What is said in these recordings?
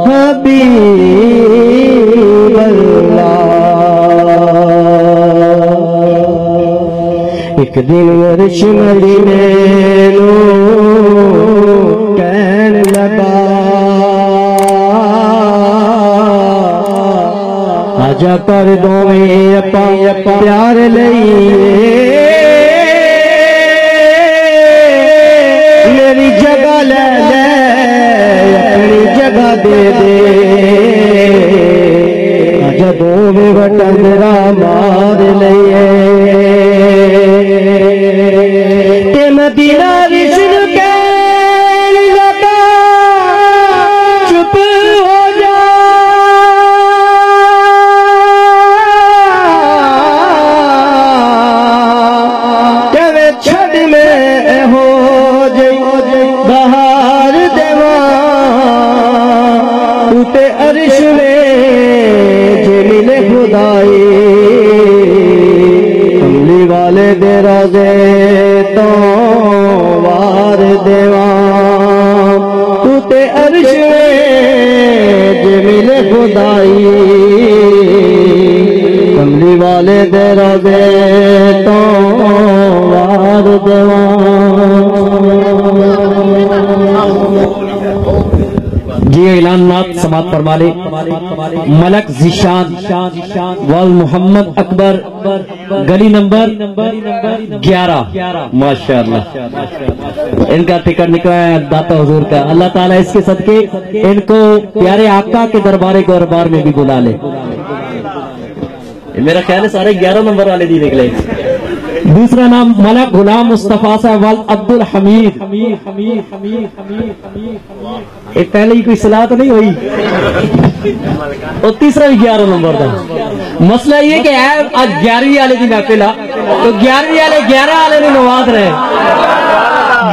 حبیب اللہ ایک دن عرش مدینے نو کہن لگا آجا کر دو میں اپا پیار لئیے میری جگہ لے لے اپنی جگہ دے دے آجا دو میں بٹن میرا مار لئیے تے مدینہ رسل کہن لگا چپ ہو جا کہ چھڑ میں ہو جئی بہار دیوان تے عرش میں جمیل خدائی کملی والے دے روزے تو وار دیوان تے عرش میں جمیل خدائی کملی والے دے روزے تو وار دیوان جی اعلانات سماعت فرما لے ملک ذیشان وال محمد اکبر گلی نمبر 11 ماشاءاللہ ان کا ٹکٹ نکلا ہے داتا حضور کا اللہ تعالیٰ اس کے صدقے ان کو پیارے آقا کے دربار گوربار میں بھی بلا لے میرا خیال ہے سارے 11 نمبر والے دی نکلے دوسرا نام ملک غلام مصطفیٰ صاحب وال عبد الحمید ایک پہلے ہی کوئی صلاح تو نہیں ہوئی اور تیسرا بھی 11 نمبر تھا مسئلہ یہ کہ آج 11ویں والے دی محفل تو 11ویں والے 11 والے نے نواز رہے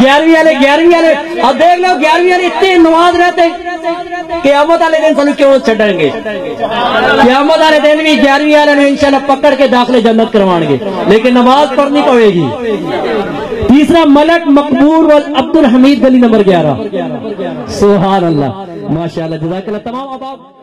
11ویں والے اب دیکھ لو 11ویں والے اتنے نواز رہتے قیامت والے دن سنو کیوں چھڑیں گے قیامت والے دن بھی 11ویں والے نے انشاءاللہ پکڑ کے داخلے جنت کروان گے لیکن نماز پڑھنی پڑے گی تیسرا ملک مقبول وال عبد الحمید گلی نمبر 11 سبحان اللہ ماشاءاللہ جزاک اللہ تمام آباد